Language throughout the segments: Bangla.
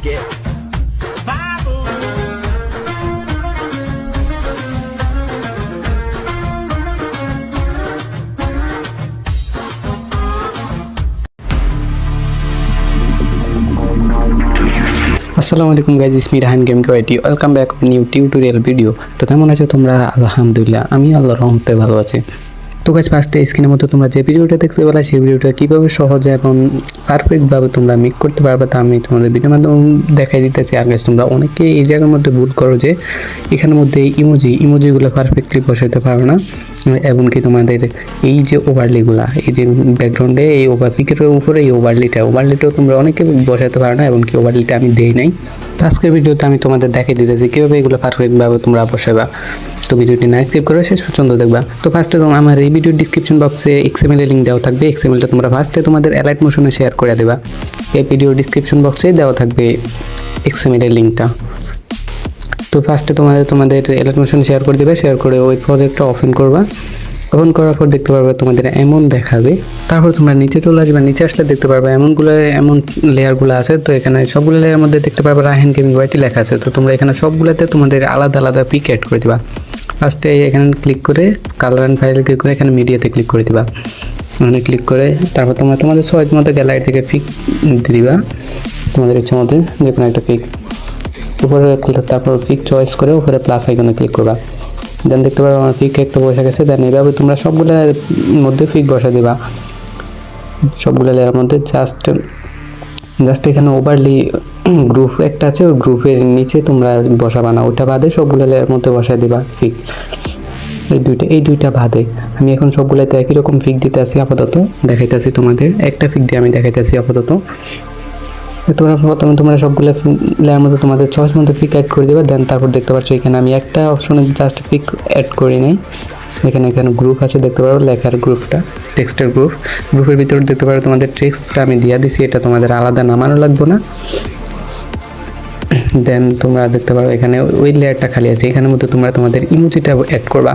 get আসসালামু আলাইকুম guys, it's me Raihan gaming it. Welcome back new tutorial video. তো কেমন আছো তোমরা? আলহামদুলিল্লাহ, আমি আল্লাহর রহমতে ভালো আছি। তো গাইজ, ফার্স্টে স্ক্রিনের মতো তোমরা যে ভিডিওটা দেখতে পেলে সেই ভিডিওটা কীভাবে সহজে এবং পারফেক্টভাবে তোমরা মেক করতে পারবে তা আমি তোমাদের ভিডিওর মাধ্যমে দেখাই দিতেছি। আর গাইজ, তোমরা অনেকে এই জায়গার মধ্যে ভুল করো যে এখানের মধ্যে ইমোজিগুলো পারফেক্টলি বসাতে পারো না, এমনকি তোমাদের এই যে ওভারলিগুলা, এই যে ব্যাকগ্রাউন্ডে এই পিকের উপরে এই ওভারলিটাও তোমরা অনেকে বসাতে পারো না, এমনকি ওভারলিটা আমি দেই নাই। তো আজকের ভিডিওতে আমি তোমাদের দেখিয়ে দিতেছি কীভাবে এগুলো পারফেক্টভাবে তোমরা বসাবা। তো ভিডিওটি না স্কিপ করে শেষ পর্যন্ত দেখবা। তো ফার্স্টে আমার এই ভিডিওর ডিসক্রিপশন বক্সে XML এর লিঙ্ক দেওয়া থাকবে। XMLটা তোমরা ফার্স্টে তোমাদের অ্যালাইট মোশনে শেয়ার করে দেবা। এই ভিডিওর ডিসক্রিপশন বক্সে দেওয়া থাকবে XML এর লিঙ্কটা। তো ফার্স্টে তোমাদের অ্যালাইট মোশনে শেয়ার করে দেবে। শেয়ার করে ওই প্রজেক্টটা ওপেন করবা। ওপেন করার পর দেখতে পারবে তোমাদের এমন দেখাবে। তারপর তোমরা নিচে চলে আসবে। নিচে আসলে দেখতে পারবে এমন লেয়ারগুলো আছে। তো এখানে সবগুলো লেয়ারের মধ্যে দেখতে পারবে রায়হান গেমিং ইট লেখা আছে। তো তোমরা এখানে সবগুলোতে তোমাদের আলাদা আলাদা পিক অ্যাড করে দিবা। ফার্স্টে এখানে ক্লিক করে কালার অ্যান্ড ফাইল ক্লিক করে এখানে মিডিয়াতে ক্লিক করে দিবা। এখানে ক্লিক করে তারপর তোমরা তোমাদের চয়েস মতো গ্যালারি থেকে পিক দিবা, তোমাদের ইচ্ছা মতো যে কোনো একটা পিক। উপরে তারপর পিক চয়েস করে উপরে প্লাস আইকনে ক্লিক করবা। দেন দেখতে পারো আমার পিক একটা বসে গেছে। দেন এইভাবে তোমরা সবগুলোর মধ্যে পিক বসা দিবা। সবগুলো লেয়ারের মধ্যে জাস্ট এখানে ওভারলি গ্রুপ একটা আছে, ওই গ্রুপের নিচে তোমরা বসাবা না, ওটা বাদে সবগুলো লেয়ারের মধ্যে বসায় দিবা পিক। এই দুইটা বাদে আমি এখন সবগুলোতে একই রকম পিক দিতে আসি। আপাতত দেখাইতেছি তোমাদের একটা পিক দিয়ে আমি দেখাইতেছি আপাতত। তোমরা সবগুলো লেয়ার মধ্যে তোমাদের চয়েস মতো পিক অ্যাড করে দেবে। দেন তারপর দেখতে পাচ্ছ এখানে আমি একটা অপশনে জাস্ট পিক অ্যাড করি নাই। এখানে গ্রুপ আছে, দেখতে পারো লেখার গ্রুপটা, টেক্সটের গ্রুপের ভিতরে দেখতে পারো তোমাদের টেক্সটটা আমি দিয়ে দিছি। এটা তোমাদের আলাদা নামানো লাগবে না। দেন তোমরা দেখতে পারো এখানে ওই লেয়ারটা খালি আছে, এখানের মধ্যে তোমরা তোমাদের ইমোজিটা অ্যাড করবা।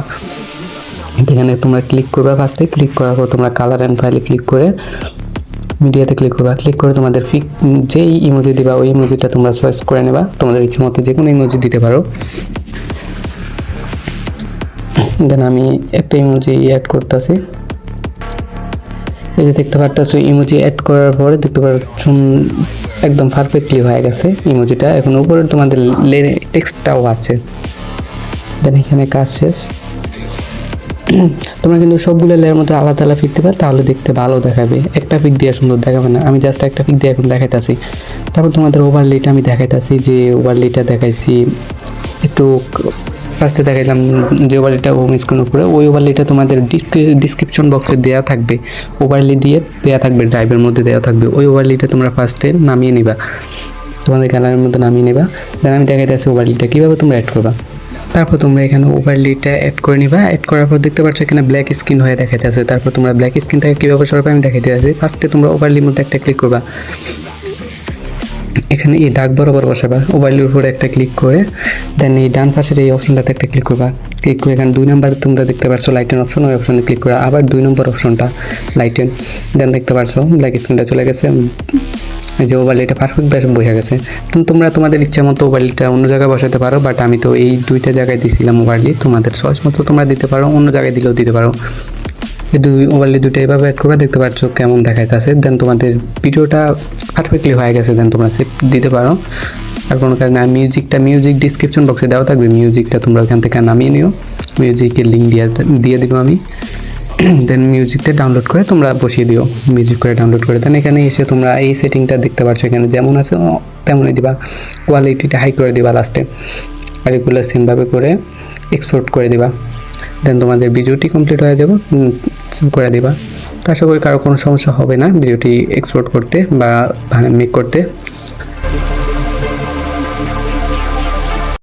এখানে তোমরা ক্লিক করবা। ফার্স্টে ক্লিক করার পর তোমরা কালার অ্যান্ড ফাইলে ক্লিক করে মিডিয়াতে ক্লিক করবা। ক্লিক করে তোমাদের পিক যেই ইমোজি দিবা ওই ইমোজিটা তোমরা চয়েস করে নেবা। তোমাদের ইচ্ছে মতো যে কোনো ইমোজি দিতে পারো। দেন আমি একটা ইমোজি অ্যাড করতেছি। এই যে দেখতে পারতেছো ইমোজি অ্যাড করার পরে দেখতে পাচ্ছ একদম পারফেক্টলি হয়ে গেছে ইমোজিটা। এখন উপরে তোমাদের টেক্সটটাও আছে। দেন এখানে কাজ শেষ। তোমরা কিন্তু সবগুলো লেয়ারের মধ্যে আলাদা আলাদা পিক দিবা, তাহলে দেখতে ভালো দেখাবে। একটা পিক দিয়ে সুন্দর দেখাবে না। আমি জাস্ট একটা পিক দিয়ে এখন দেখাইতেছি। তারপর তোমাদের ওভারলিটা আমি দেখাইতেছি। যে ওভারলিটা দেখাইছি একটু ফার্স্টে দেখাইলাম যে ওভারলিটা হোম স্ক্রিনের উপরে, ওই ওভারলিটা তোমাদের ডিসক্রিপশন বক্সে দেওয়া থাকবে। ওভারলি দিয়ে দেওয়া থাকবে, ড্রাইভের মধ্যে দেওয়া থাকবে। ওই ওভারলিটা তোমরা ফার্স্টে নামিয়ে নিবা, তোমাদের গ্যালারির মধ্যে নামিয়ে নেবা। দেন আমি দেখাইতেছি ওভারলিটা কীভাবে তোমরা অ্যাড করবা। তারপর তোমরা এখানে ওভারলিটা অ্যাড করে নিবা। অ্যাড করার পর দেখতে পাচ্ছ এখানে ব্ল্যাক স্ক্রিন হয়ে দেখাতে আছে। তারপর তোমরা ব্ল্যাক স্ক্রিনটাকে কীভাবে সরাবে আমি দেখাইতে আছি। ফার্স্টে তোমরা ওভারলির মধ্যে একটা ক্লিক করবা। এখানে এই দাগ বরাবর বসাবা। ওভারলির উপরে একটা ক্লিক করে দেন এই ডান পাশের এই অপশনটাতে একটা ক্লিক করবা। ক্লিক করে এখানে 2 নম্বরে তোমরা দেখতে পাচ্ছ লাইটেন অপশন, ওই অপশনে ক্লিক করা। আবার 2 নম্বর অপশনটা লাইটেন। দেন দেখতে পাচ্ছ ব্ল্যাক স্ক্রিনটা চলে গেছে। এই যে ওভারলিটা পারফেক্ট বসে গেছে। তোমরা তোমাদের ইচ্ছা মতো ওভারলিটা অন্য জায়গায় বসাতে পারো, বাট আমি তো এই দুইটা জায়গায় দিছিলাম ওভারলি। তোমাদের চয়েস মতো তোমরা দিতে পারো, অন্য জায়গায় দিলেও দিতে পারো। এই ওভারলি দুটো এভাবে অ্যাড করবে, দেখতে পাচ্ছ কেমন দেখাইতেছে। দেন তোমাদের ভিডিওটা পারফেক্টলি হয়ে গেছে। দেন তোমরা সেভ দিতে পারো। আর কোনো কারণে মিউজিক ডিসক্রিপশন বক্সে দেওয়া থাকবে। মিউজিকটা তোমরা ওখান থেকে নামিয়ে নিও। মিউজিকের লিঙ্ক দিয়ে দিব আমি। দেন মিউজিকটা ডাউনলোড করে তোমরা বসিয়ে দিও। মিউজিক করে ডাউনলোড করে দেন এখানে এসে তোমরা এই সেটিংটা দেখতে পাচ্ছ। এখানে যেমন আছে তেমনই দিবা। কোয়ালিটিটা হাই করে দিবা লাস্টে। আর এগুলো সেমভাবে করে এক্সপোর্ট করে দিবা। দেন তোমাদের ভিডিওটি কমপ্লিট হয়ে যাবে, সেভ করে দিবা। তো আশা করি কারো কোনো সমস্যা হবে না ভিডিওটি এক্সপোর্ট করতে বা মেক করতে।